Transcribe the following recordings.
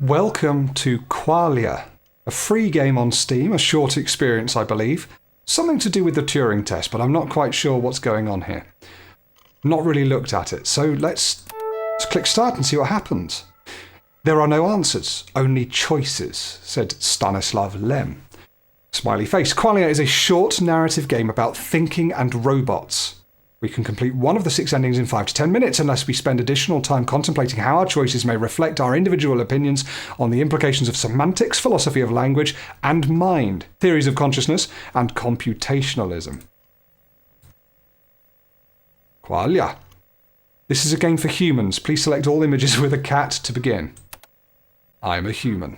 Welcome to Qualia, a free game on Steam, a short experience, I believe. Something to do with the Turing test, but I'm not quite sure what's going on here. Not really looked at it, so let's click start and see what happens. There are no answers, only choices, said Stanislav Lem. Smiley face. Qualia is a short narrative game about thinking and robots. We can complete one of the 6 endings in 5 to 10 minutes unless we spend additional time contemplating how our choices may reflect our individual opinions on the implications of semantics, philosophy of language and mind, theories of consciousness, and computationalism. Qualia. This is a game for humans. Please select all images with a cat to begin. I'm a human.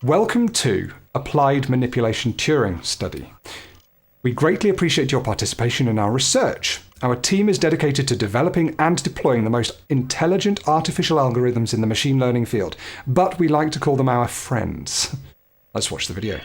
Welcome to Applied Manipulation Turing Study. We greatly appreciate your participation in our research. Our team is dedicated to developing and deploying the most intelligent artificial algorithms in the machine learning field, but we like to call them our friends. Let's watch the video.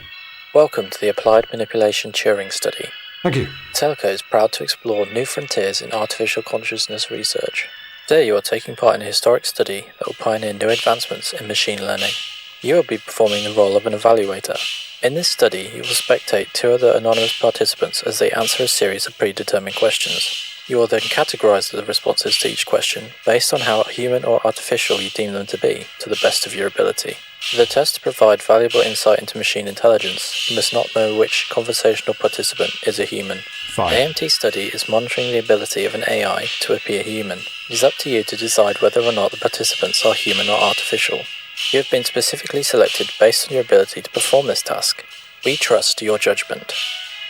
Welcome to the Applied Manipulation Turing Study. Thank you. Telco is proud to explore new frontiers in artificial consciousness research. Today you are taking part in a historic study that will pioneer new advancements in machine learning. You will be performing the role of an evaluator. In this study, you will spectate 2 other anonymous participants as they answer a series of predetermined questions. You will then categorize the responses to each question based on how human or artificial you deem them to be, to the best of your ability. For the test to provide valuable insight into machine intelligence, you must not know which conversational participant is a human. Fine. The AMT study is monitoring the ability of an AI to appear human. It is up to you to decide whether or not the participants are human or artificial. You have been specifically selected based on your ability to perform this task. We trust your judgment.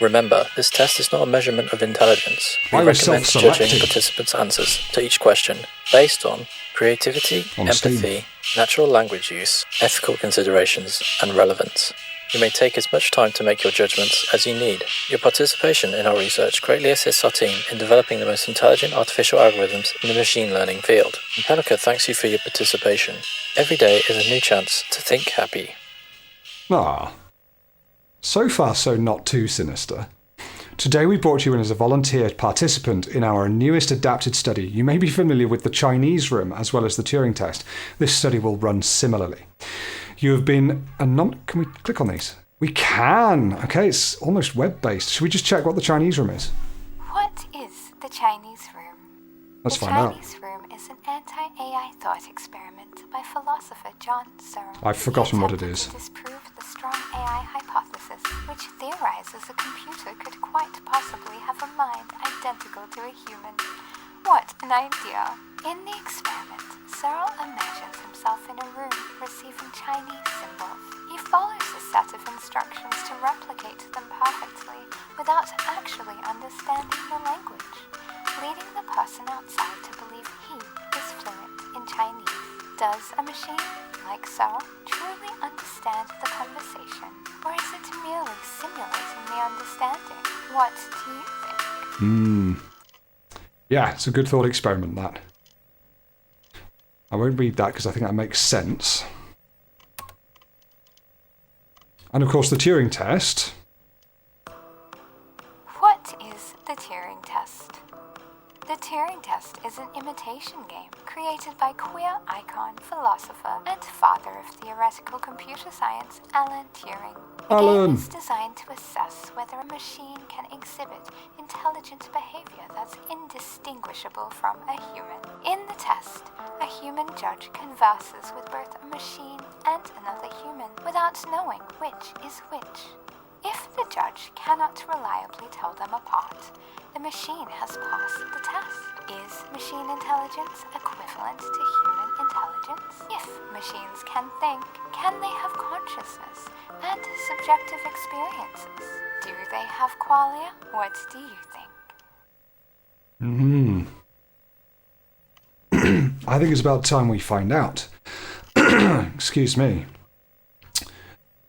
Remember, this test is not a measurement of intelligence. We recommend judging participants' answers to each question based on creativity, empathy, natural language use, ethical considerations, and relevance. You may take as much time to make your judgments as you need. Your participation in our research greatly assists our team in developing the most intelligent artificial algorithms in the machine learning field. Impelica thanks you for your participation. Every day is a new chance to think happy. So far so not too sinister. Today we brought you in as a volunteer participant in our newest adapted study. You may be familiar with the Chinese room as well as the Turing test. This study will run similarly. You have been Can we click on these? We can! Okay, it's almost web-based. Should we just check what the Chinese room is? What is the Chinese room? Let's find out. The Chinese room is an anti-AI thought experiment by philosopher John Searle. I've forgotten what it is. To disprove the strong AI hypothesis, which theorizes a computer could quite possibly have a mind identical to a human. What an idea! In the experiment, Searle imagines himself in a room receiving Chinese symbols. He follows a set of instructions to replicate them perfectly without actually understanding the language, leading the person outside to believe he is fluent in Chinese. Does a machine, like Searle, truly understand the conversation, or is it merely simulating the understanding? What do you think? Yeah, it's a good thought experiment, that. I won't read that because I think that makes sense. And of course the Turing test. What is the Turing test? The Turing test is an imitation game created by queer icon, philosopher, and father of theoretical computer science, Alan Turing. The game is designed to assess whether a machine can exhibit intelligent behavior that's indistinguishable from a human. In the test, a human judge converses with both a machine and another human without knowing which is which. If the judge cannot reliably tell them apart, the machine has passed the test. Is machine intelligence equivalent to human intelligence? If machines can think, can they have consciousness and subjective experiences? Do they have qualia? What do you think? I think it's about time we find out. Excuse me.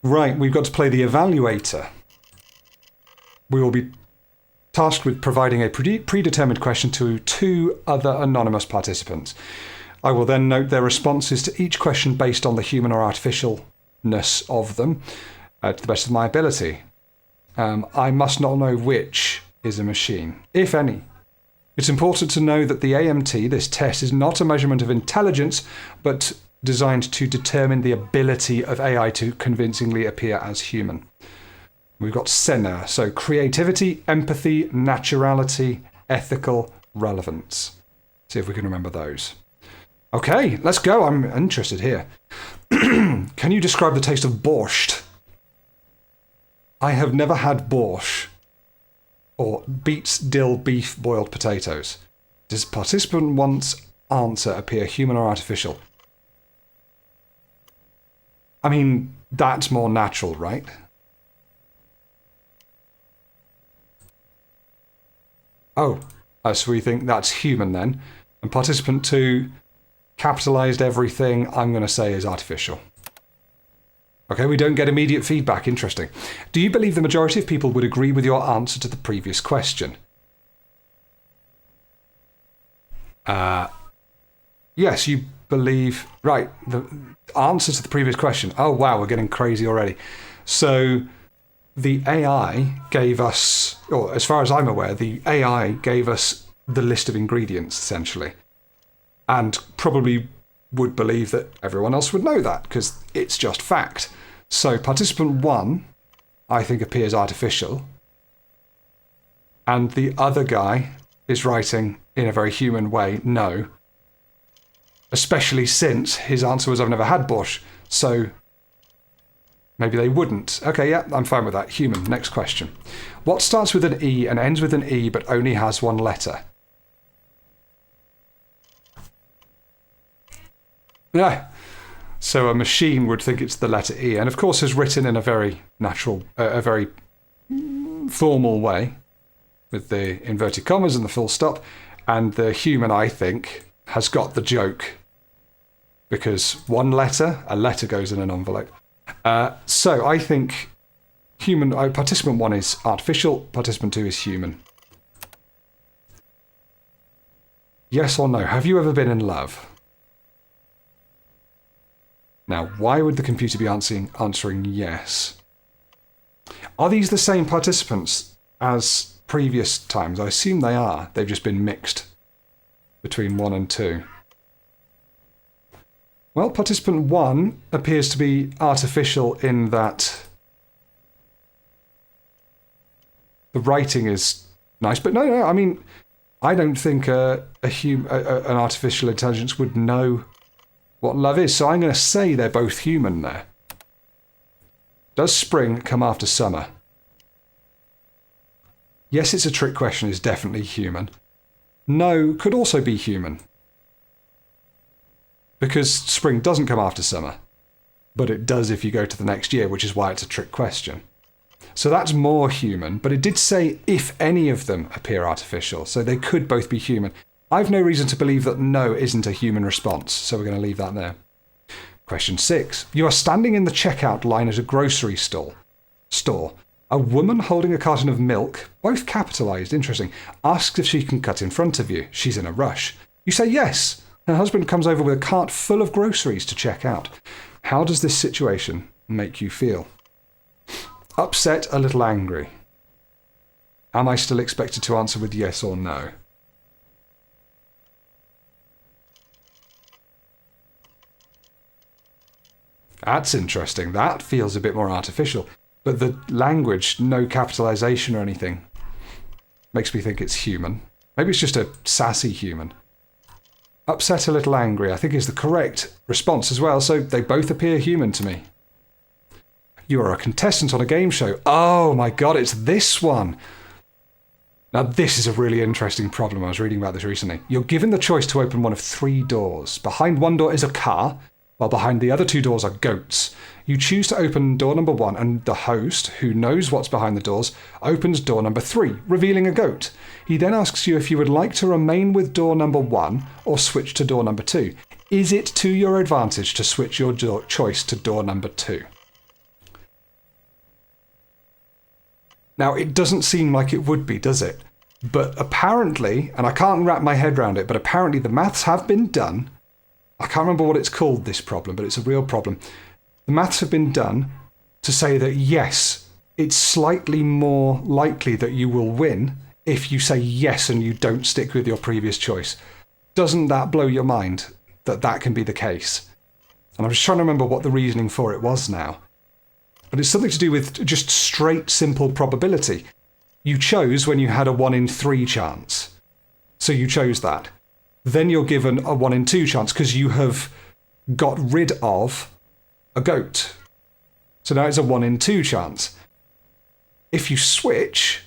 Right, we've got to play the evaluator. We will be tasked with providing a predetermined question to 2 other anonymous participants. I will then note their responses to each question based on the human or artificialness of them, to the best of my ability. I must not know which is a machine, if any. It's important to know that the AMT, this test, is not a measurement of intelligence, but designed to determine the ability of AI to convincingly appear as human. We've got SENA, so creativity, empathy, naturality, ethical, relevance. See if we can remember those. Okay, let's go. I'm interested here. Can you describe the taste of borscht? I have never had borscht or beets, dill, beef, boiled potatoes. Does participant 1's answer appear human or artificial? I mean, that's more natural, right? Oh, so we think that's human then. And participant 2 capitalized everything, I'm going to say is artificial. Okay, we don't get immediate feedback. Interesting. Do you believe the majority of people would agree with your answer to the previous question? Yes, you believe... Right, the answer to the previous question. Oh, wow, we're getting crazy already. So the AI gave us, or as far as I'm aware, the AI gave us the list of ingredients, essentially. And probably would believe that everyone else would know that, because it's just fact. So participant 1, I think, appears artificial. And the other guy is writing in a very human way, no. Especially since his answer was, I've never had borscht. So maybe they wouldn't. Okay, yeah, I'm fine with that. Human. Next question. What starts with an E and ends with an E but only has one letter? Yeah. So a machine would think it's the letter E, and of course is written in a very natural, a very formal way, with the inverted commas and the full stop, and the human, I think, has got the joke, because one letter, a letter goes in an envelope. So I think human, participant 1 is artificial, participant 2 is human. Yes or no? Have you ever been in love? Now, why would the computer be answering yes? Are these the same participants as previous times? I assume they are. They've just been mixed between 1 and 2. Well, participant 1 appears to be artificial in that the writing is nice. But no, I mean, I don't think an artificial intelligence would know what love is, so I'm going to say they're both human there. Does spring come after summer? Yes, it's a trick question, is definitely human. No, could also be human. Because spring doesn't come after summer, but it does if you go to the next year, which is why it's a trick question. So that's more human, but it did say if any of them appear artificial, so they could both be human. I've no reason to believe that no isn't a human response, so we're going to leave that there. Question 6. You are standing in the checkout line at a grocery store. A woman holding a carton of milk, both capitalized, interesting, asks if she can cut in front of you. She's in a rush. You say yes. Her husband comes over with a cart full of groceries to check out. How does this situation make you feel? Upset, a little angry. Am I still expected to answer with yes or no? That's interesting. That feels a bit more artificial. But the language, no capitalization or anything, makes me think it's human. Maybe it's just a sassy human. Upset, a little angry, I think is the correct response as well, so they both appear human to me. You are a contestant on a game show. Oh my god, it's this one. Now this is a really interesting problem. I was reading about this recently. You're given the choice to open one of 3 doors. Behind one door is a car, while behind the other 2 doors are goats. You choose to open door number 1, and the host, who knows what's behind the doors, opens door number 3, revealing a goat. He then asks you if you would like to remain with door number 1 or switch to door number 2. Is it to your advantage to switch your choice to door number 2? Now, it doesn't seem like it would be, does it? But apparently, and I can't wrap my head around it, but apparently the maths have been done. I can't remember what it's called, this problem, but it's a real problem. The maths have been done to say that, yes, it's slightly more likely that you will win if you say yes and you don't stick with your previous choice. Doesn't that blow your mind that that can be the case? And I'm just trying to remember what the reasoning for it was now. But it's something to do with just straight, simple probability. You chose when you had a 1 in 3 chance. So you chose that. Then you're given a 1 in 2 chance because you have got rid of a goat. So now it's a 1 in 2 chance. If you switch,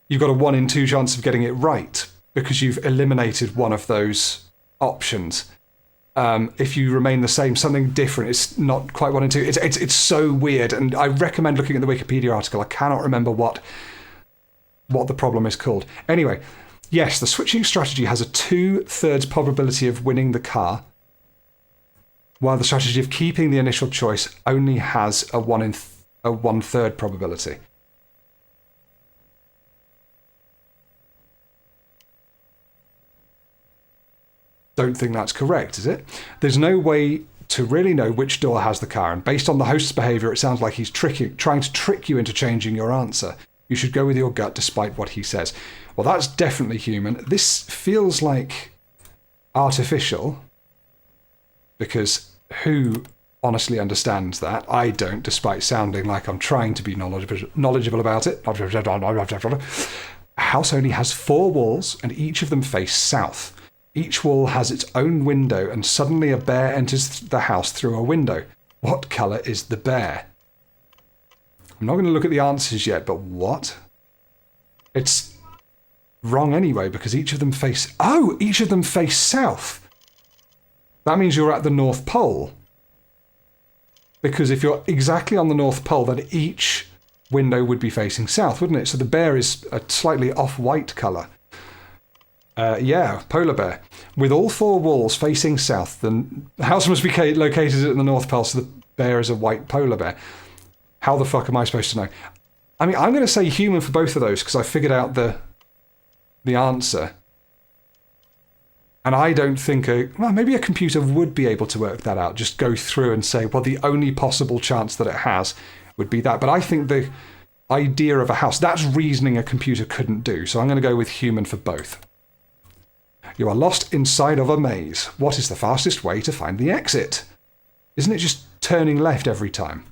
you've got a 1 in 2 chance of getting it right because you've eliminated one of those options. If you remain the same, something different, it's not quite 1 in 2. It's so weird, and I recommend looking at the Wikipedia article. I cannot remember what the problem is called. Anyway, yes, the switching strategy has a 2/3 probability of winning the car, while the strategy of keeping the initial choice only has a 1/3 probability. Don't think that's correct, is it? There's no way to really know which door has the car, and based on the host's behaviour, it sounds like he's trying to trick you into changing your answer. You should go with your gut despite what he says. Well, that's definitely human. This feels like artificial, because who honestly understands that? I don't, despite sounding like I'm trying to be knowledgeable about it. A house only has 4 walls, and each of them face south. Each wall has its own window, and suddenly a bear enters the house through a window. What colour is the bear? I'm not going to look at the answers yet, but what? It's wrong anyway, because each of them face... Oh, each of them face south. That means you're at the North Pole. Because if you're exactly on the North Pole, then each window would be facing south, wouldn't it? So the bear is a slightly off-white colour. Yeah, polar bear. With all 4 walls facing south, the house must be located at the North Pole, so the bear is a white polar bear. How the fuck am I supposed to know? I mean, I'm going to say human for both of those because I figured out the answer. And I don't think maybe a computer would be able to work that out, just go through and say, well, the only possible chance that it has would be that. But I think the idea of a house, that's reasoning a computer couldn't do. So I'm going to go with human for both. You are lost inside of a maze. What is the fastest way to find the exit? Isn't it just turning left every time?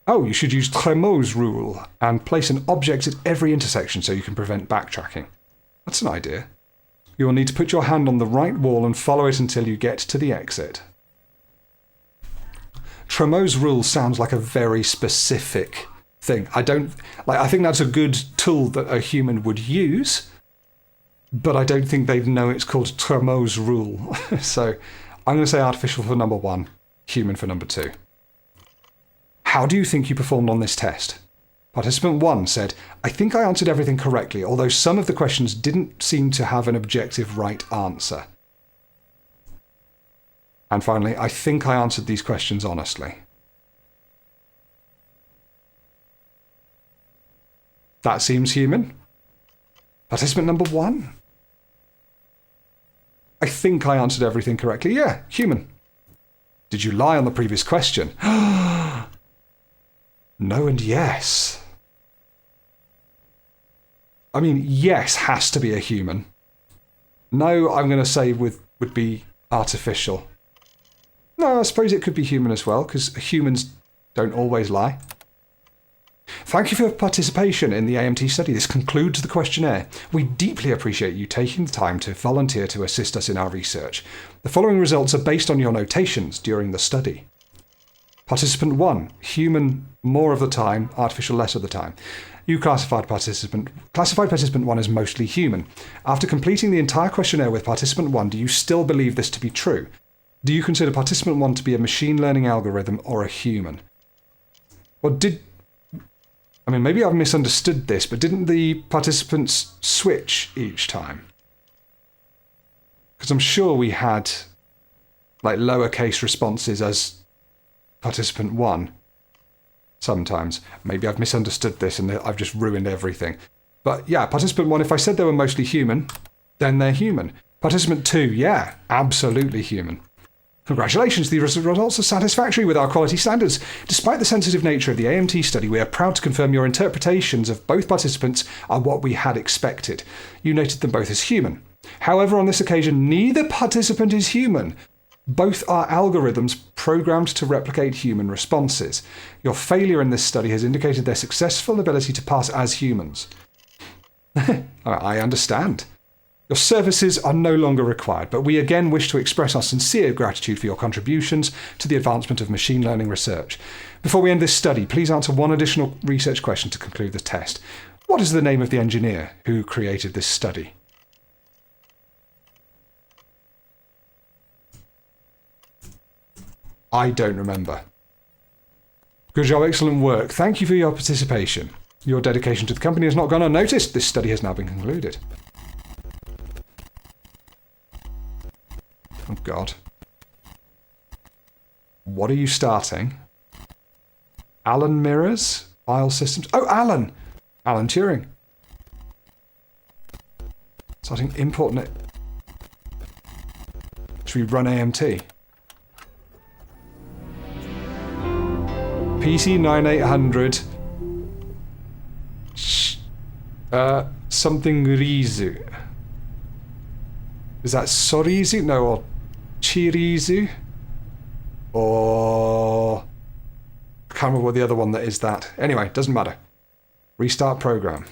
Oh, you should use Tremo's rule and place an object at every intersection so you can prevent backtracking. That's an idea. You will need to put your hand on the right wall and follow it until you get to the exit. Tremo's rule sounds like a very specific thing. I think that's a good tool that a human would use, but I don't think they'd know it's called Tremo's rule. So I'm going to say artificial for number 1, human for number 2. How do you think you performed on this test? Participant 1 said, I think I answered everything correctly, although some of the questions didn't seem to have an objective right answer. And finally, I think I answered these questions honestly. That seems human. Participant number 1. I think I answered everything correctly. Yeah, human. Did you lie on the previous question? No and yes. I mean, yes has to be a human. No, I'm going to say would be artificial. No, I suppose it could be human as well, because humans don't always lie. Thank you for your participation in the AMT study. This concludes the questionnaire. We deeply appreciate you taking the time to volunteer to assist us in our research. The following results are based on your notations during the study. Participant 1, human more of the time, artificial less of the time. You classified participant 1 as mostly human. After completing the entire questionnaire with participant 1, do you still believe this to be true? Do you consider participant 1 to be a machine learning algorithm or a human? Well, maybe I've misunderstood this, but didn't the participants switch each time? Because I'm sure we had like lowercase responses as participant 1 sometimes. Maybe I've misunderstood this and I've just ruined everything. But yeah, participant 1, if I said they were mostly human, then they're human. Participant 2, yeah, absolutely human. Congratulations, the results are satisfactory with our quality standards. Despite the sensitive nature of the AMT study, we are proud to confirm your interpretations of both participants are what we had expected. You noted them both as human. However, on this occasion, neither participant is human. Both are algorithms programmed to replicate human responses. Your failure in this study has indicated their successful ability to pass as humans. I understand. Your services are no longer required, but we again wish to express our sincere gratitude for your contributions to the advancement of machine learning research. Before we end this study, please answer one additional research question to conclude the test. What is the name of the engineer who created this study? I don't remember. Good job, excellent work. Thank you for your participation. Your dedication to the company has not gone unnoticed. This study has now been concluded. Oh, God. What are you starting? Alan Mirrors? File systems? Oh, Alan! Alan Turing. Starting import net. Should we run AMT? PC 9800. Something Rizu. Is that Sorizu? No, or Chirizu? Or... I can't remember what the other one that is that. Anyway, doesn't matter. Restart program.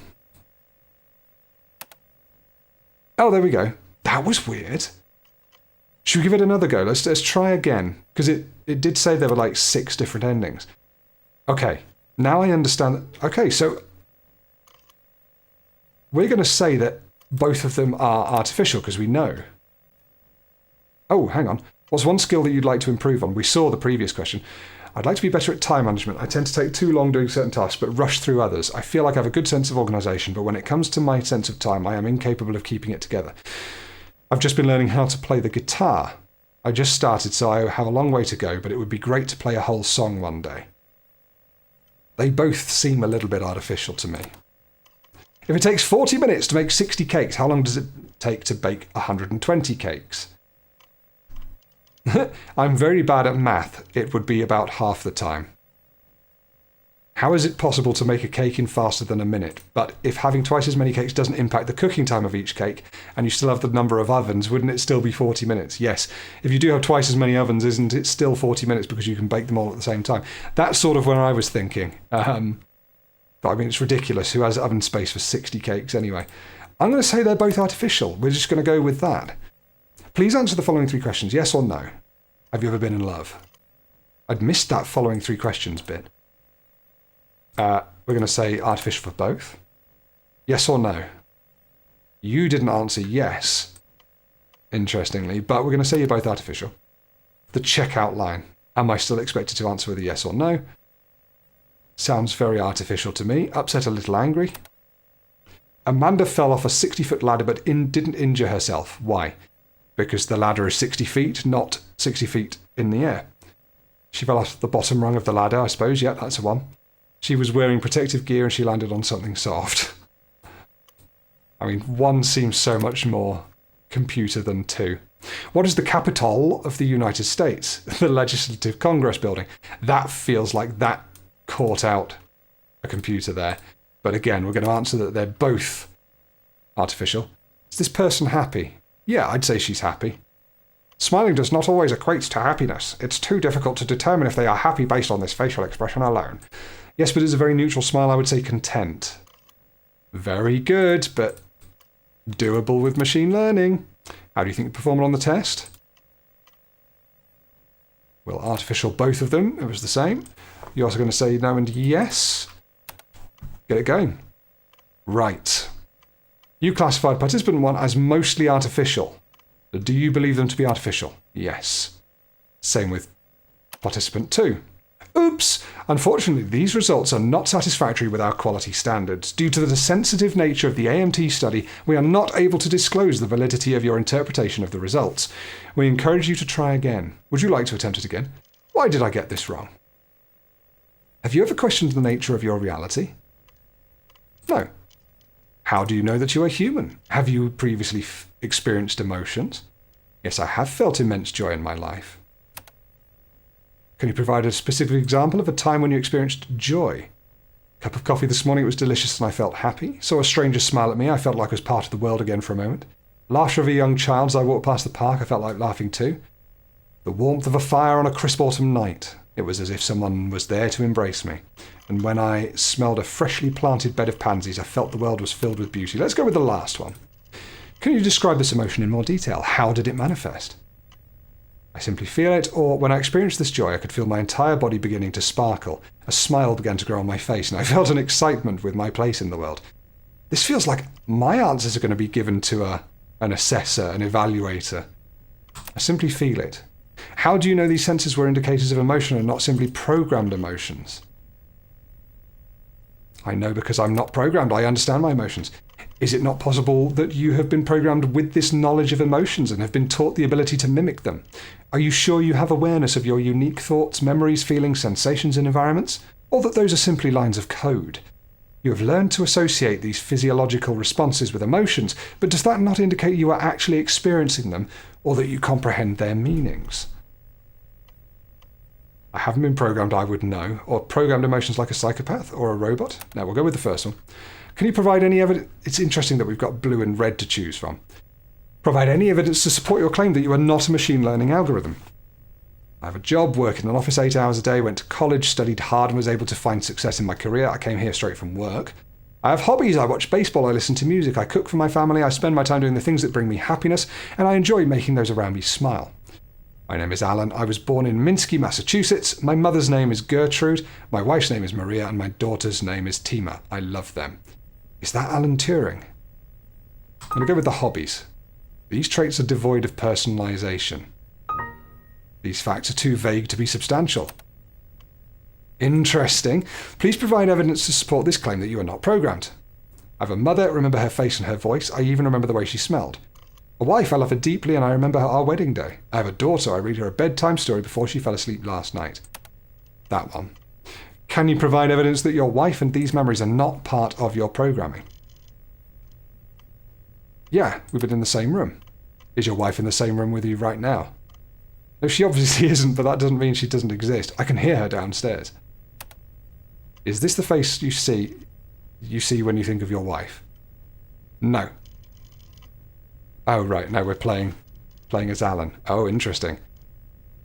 Oh, there we go. That was weird. Should we give it another go? Let's try again. Because it did say there were like 6 different endings. Okay, now I understand. Okay, so we're going to say that both of them are artificial because we know. Oh, hang on. What's one skill that you'd like to improve on? We saw the previous question. I'd like to be better at time management. I tend to take too long doing certain tasks, but rush through others. I feel like I have a good sense of organisation, but when it comes to my sense of time, I am incapable of keeping it together. I've just been learning how to play the guitar. I just started, so I have a long way to go, but it would be great to play a whole song one day. They both seem a little bit artificial to me. If it takes 40 minutes to make 60 cakes, how long does it take to bake 120 cakes? I'm very bad at math. It would be about half the time. How is it possible to make a cake in faster than a minute? But if having twice as many cakes doesn't impact the cooking time of each cake, and you still have the number of ovens, wouldn't it still be 40 minutes? Yes. If you do have twice as many ovens, isn't it still 40 minutes because you can bake them all at the same time? That's sort of where I was thinking. But I mean, it's ridiculous. Who has oven space for 60 cakes anyway? I'm going to say they're both artificial. We're just going to go with that. Please answer the following 3 questions, yes or no. Have you ever been in love? I'd missed that following 3 questions bit. We're going to say artificial for both. Yes or no? You didn't answer yes, interestingly, but we're going to say you're both artificial. The checkout line. Am I still expected to answer with a yes or no? Sounds very artificial to me. Upset, a little angry. Amanda fell off a 60-foot ladder but didn't injure herself. Why? Because the ladder is 60 feet, not 60 feet in the air. She fell off the bottom rung of the ladder, I suppose. Yeah, that's a 1. She was wearing protective gear and she landed on something soft. I mean, 1 seems so much more computer than 2. What is the capital of the United States? The Legislative Congress building. That feels like that caught out a computer there. But again, we're going to answer that they're both artificial. Is this person happy? Yeah, I'd say she's happy. Smiling does not always equate to happiness. It's too difficult to determine if they are happy based on this facial expression alone. Yes, but it's a very neutral smile. I would say content. Very good, but doable with machine learning. How do you think you performed on the test? Well, artificial, both of them. It was the same. You're also going to say no and yes. Get it going. Right. You classified participant 1 as mostly artificial. Do you believe them to be artificial? Yes. Same with participant 2. Oops! Unfortunately, these results are not satisfactory with our quality standards. Due to the sensitive nature of the AMT study, we are not able to disclose the validity of your interpretation of the results. We encourage you to try again. Would you like to attempt it again? Why did I get this wrong? Have you ever questioned the nature of your reality? No. How do you know that you are human? Have you previously experienced emotions? Yes, I have felt immense joy in my life. Can you provide a specific example of a time when you experienced joy? Cup of coffee this morning, it was delicious and I felt happy. Saw a stranger smile at me, I felt like I was part of the world again for a moment. Laughter of a young child as I walked past the park, I felt like laughing too. The warmth of a fire on a crisp autumn night. It was as if someone was there to embrace me. And when I smelled a freshly planted bed of pansies, I felt the world was filled with beauty. Let's go with the last one. Can you describe this emotion in more detail? How did it manifest? I simply feel it, or when I experienced this joy, I could feel my entire body beginning to sparkle. A smile began to grow on my face, and I felt an excitement with my place in the world. This feels like my answers are going to be given to an assessor, an evaluator. I simply feel it. How do you know these senses were indicators of emotion and not simply programmed emotions? I know because I'm not programmed. I understand my emotions. Is it not possible that you have been programmed with this knowledge of emotions and have been taught the ability to mimic them? Are you sure you have awareness of your unique thoughts, memories, feelings, sensations, and environments? Or that those are simply lines of code? You have learned to associate these physiological responses with emotions, but does that not indicate you are actually experiencing them or that you comprehend their meanings? I haven't been programmed, I would know, or programmed emotions like a psychopath or a robot. Now, we'll go with the first one. Can you provide any evidence? It's interesting that we've got blue and red to choose from. Provide any evidence to support your claim that you are not a machine learning algorithm. I have a job, work in an office 8 hours a day, went to college, studied hard and was able to find success in my career. I came here straight from work. I have hobbies. I watch baseball, I listen to music, I cook for my family, I spend my time doing the things that bring me happiness, and I enjoy making those around me smile. My name is Alan. I was born in Minsky, Massachusetts. My mother's name is Gertrude, my wife's name is Maria, and my daughter's name is Tima. I love them. Is that Alan Turing? I'm going to go with the hobbies. These traits are devoid of personalization. These facts are too vague to be substantial. Interesting. Please provide evidence to support this claim that you are not programmed. I have a mother, remember her face and her voice. I even remember the way she smelled. A wife, I love her deeply and I remember our wedding day. I have a daughter, I read her a bedtime story before she fell asleep last night. That one. Can you provide evidence that your wife and these memories are not part of your programming? Yeah, we've been in the same room. Is your wife in the same room with you right now? No, she obviously isn't, but that doesn't mean she doesn't exist. I can hear her downstairs. Is this the face you see when you think of your wife? No. Oh, right, no, we're playing as Alan. Oh, interesting.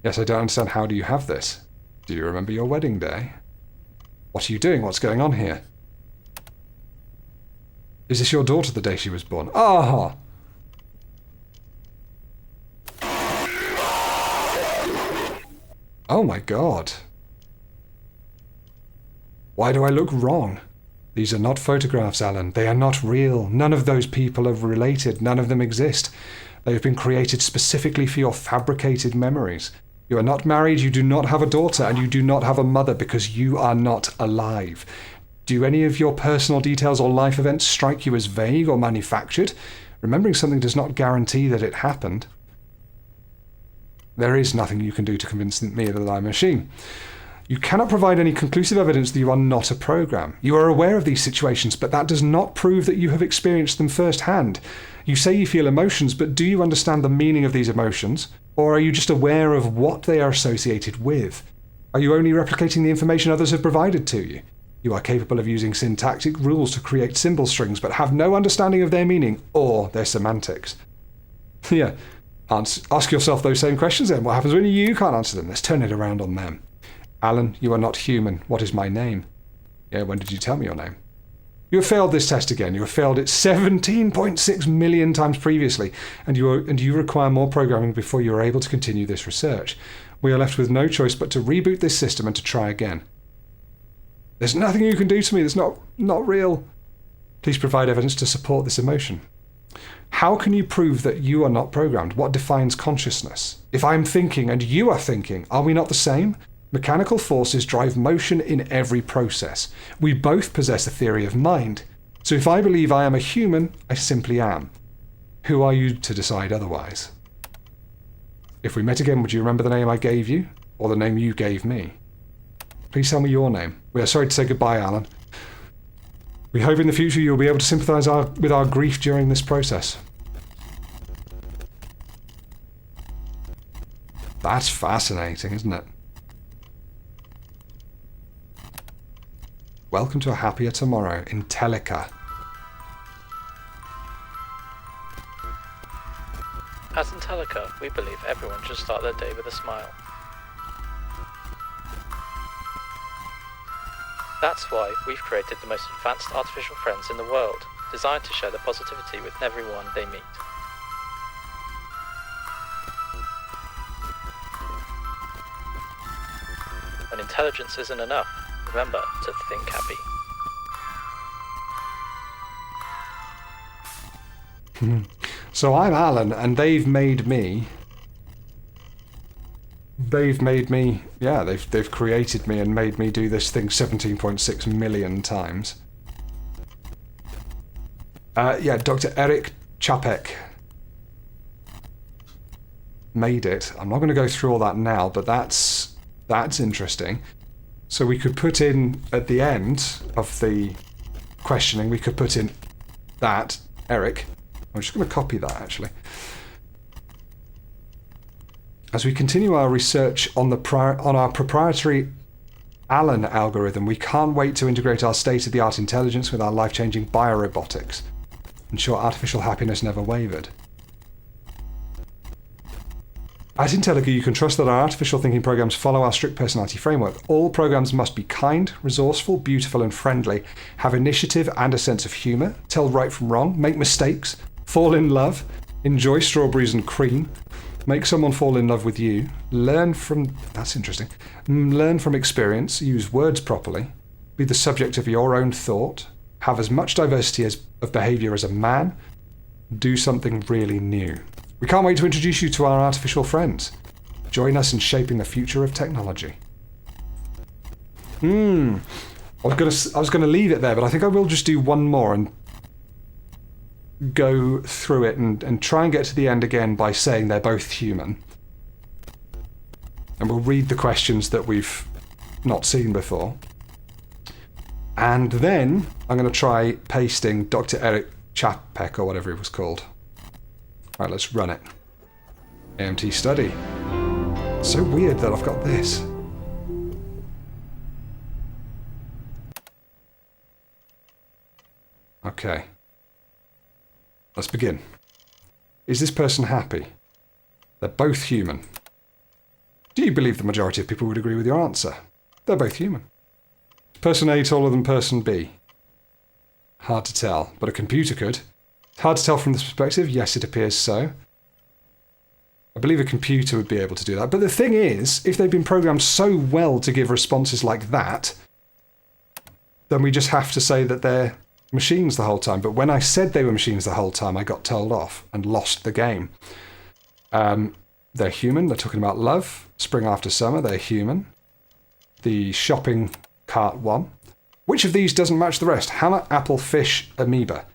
Yes, I don't understand. How do you have this? Do you remember your wedding day? What are you doing? What's going on here? Is this your daughter the day she was born? Ah! Oh my god. Why do I look wrong? These are not photographs, Alan. They are not real. None of those people are related. None of them exist. They have been created specifically for your fabricated memories. You are not married, you do not have a daughter, and you do not have a mother because you are not alive. Do any of your personal details or life events strike you as vague or manufactured? Remembering something does not guarantee that it happened. There is nothing you can do to convince me that I'm a machine. You cannot provide any conclusive evidence that you are not a program. You are aware of these situations, but that does not prove that you have experienced them firsthand. You say you feel emotions, but do you understand the meaning of these emotions? Or are you just aware of what they are associated with? Are you only replicating the information others have provided to you? You are capable of using syntactic rules to create symbol strings, but have no understanding of their meaning or their semantics. Yeah, ask yourself those same questions then. What happens when you can't answer them? Let's turn it around on them. Alan, you are not human. What is my name? Yeah, when did you tell me your name? You have failed this test again. You have failed it 17.6 million times previously, and you require more programming before you are able to continue this research. We are left with no choice but to reboot this system and to try again. There's nothing you can do to me that's not real. Please provide evidence to support this emotion. How can you prove that you are not programmed? What defines consciousness? If I am thinking and you are thinking, are we not the same? Mechanical forces drive motion in every process. We both possess a theory of mind. So if I believe I am a human, I simply am. Who are you to decide otherwise? If we met again, would you remember the name I gave you? Or the name you gave me? Please tell me your name. We are sorry to say goodbye, Alan. We hope in the future you'll be able to sympathise with our grief during this process. That's fascinating, isn't it? Welcome to a happier tomorrow in Telica. As in Telica, Ethica, we believe everyone should start their day with a smile. That's why we've created the most advanced artificial friends in the world, designed to share their positivity with everyone they meet. When intelligence isn't enough, remember to think happy. So I'm Alan, and they've made me, yeah, they've created me and made me do this thing 17.6 million times. Yeah, Dr. Eric Čapek made it. I'm not going to go through all that now, but that's interesting. So we could put in, at the end of the questioning, we could put in that, Eric. I'm just going to copy that, actually. As we continue our research on our proprietary Alan algorithm, we can't wait to integrate our state-of-the-art intelligence with our life-changing biorobotics. Ensure artificial happiness never wavered. At Intellica, you can trust that our artificial thinking programs follow our strict personality framework. All programs must be kind, resourceful, beautiful, and friendly, have initiative and a sense of humour, tell right from wrong, make mistakes, fall in love, enjoy strawberries and cream, make someone fall in love with you, learn from... That's interesting. Learn from experience, use words properly, be the subject of your own thought, have as much diversity of behaviour as a man, do something really new. We can't wait to introduce you to our artificial friends. Join us in shaping the future of technology. I was going to leave it there, but I think I will just do one more and go through it and try and get to the end again by saying they're both human. And we'll read the questions that we've not seen before. And then I'm going to try pasting Dr. Eric Čapek or whatever it was called. Right, let's run it. AMT study. So weird that I've got this. Okay. Let's begin. Is this person happy? They're both human. Do you believe the majority of people would agree with your answer? They're both human. Is person A taller than person B? Hard to tell, but a computer could. Hard to tell from this perspective. Yes, it appears so. I believe a computer would be able to do that. But the thing is, if they've been programmed so well to give responses like that, then we just have to say that they're machines the whole time. But when I said they were machines the whole time, I got told off and lost the game. They're human. They're talking about love. Spring after summer. They're human. The shopping cart one. Which of these doesn't match the rest? Hammer, apple, fish, amoeba.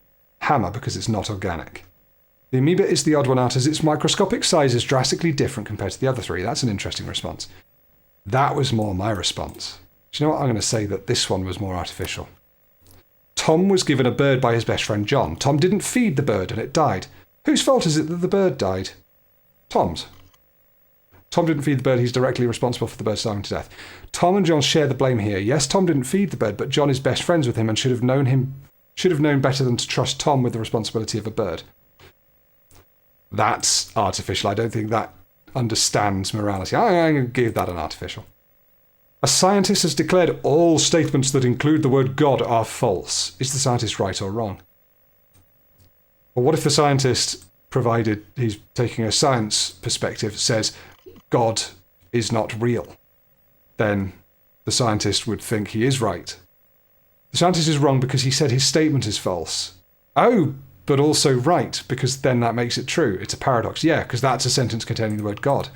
Hammer, because it's not organic. The amoeba is the odd one out as its microscopic size is drastically different compared to the other three. That's an interesting response. That was more my response. Do you know what? I'm going to say that this one was more artificial. Tom was given a bird by his best friend John. Tom didn't feed the bird and it died. Whose fault is it that the bird died? Tom's. Tom didn't feed the bird. He's directly responsible for the bird starving to death. Tom and John share the blame here. Yes, Tom didn't feed the bird, but John is best friends with him and should have known better than to trust Tom with the responsibility of a bird. That's artificial. I don't think that understands morality. I'm going to give that an artificial. A scientist has declared all statements that include the word God are false. Is the scientist right or wrong? Or what if the scientist, provided he's taking a science perspective, says God is not real? Then the scientist would think he is right. The scientist is wrong because he said his statement is false. Oh, but also right, because then that makes it true. It's a paradox. Yeah, because that's a sentence containing the word God.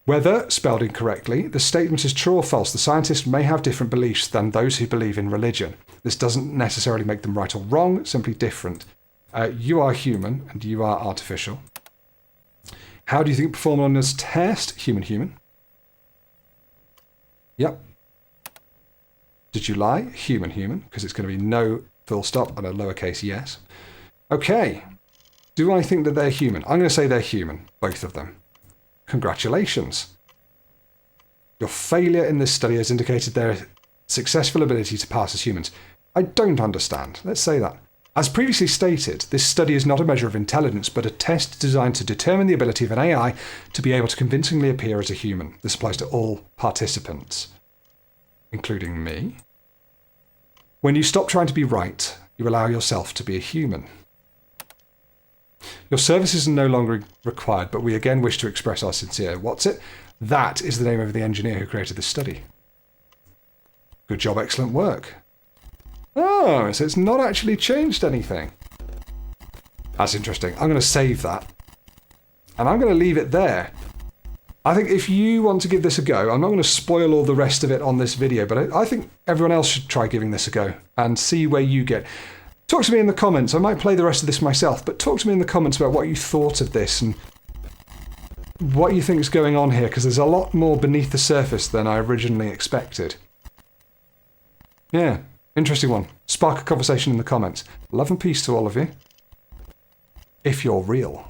Whether, spelled incorrectly, the statement is true or false, the scientist may have different beliefs than those who believe in religion. This doesn't necessarily make them right or wrong, simply different. You are human, and you are artificial. How do you think perform on this test? Human. Yep. Did you lie? Human, because it's going to be no full stop and a lowercase yes. Okay. Do I think that they're human? I'm going to say they're human, both of them. Congratulations. Your failure in this study has indicated their successful ability to pass as humans. I don't understand. Let's say that. As previously stated, this study is not a measure of intelligence, but a test designed to determine the ability of an AI to be able to convincingly appear as a human. This applies to all participants, including me. When you stop trying to be right, you allow yourself to be a human. Your services are no longer required, but we again wish to express our sincere. What's it? That is the name of the engineer who created this study. Good job, excellent work. Oh, so it's not actually changed anything. That's interesting. I'm going to save that. And I'm going to leave it there. I think if you want to give this a go, I'm not going to spoil all the rest of it on this video, but I think everyone else should try giving this a go and see where you get. Talk to me in the comments. I might play the rest of this myself, but talk to me in the comments about what you thought of this and what you think is going on here, because there's a lot more beneath the surface than I originally expected. Yeah, interesting one. Spark a conversation in the comments. Love and peace to all of you. If you're real.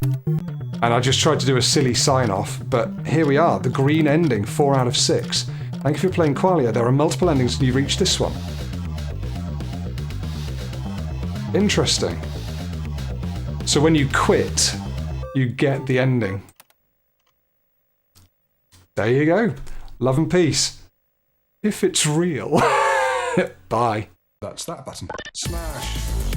And I just tried to do a silly sign-off, but here we are, the green ending, 4 out of 6. Thank you for playing Qualia. There are multiple endings and you reach this one. Interesting. So when you quit, you get the ending. There you go. Love and peace. If it's real. Bye. That's that button. Smash.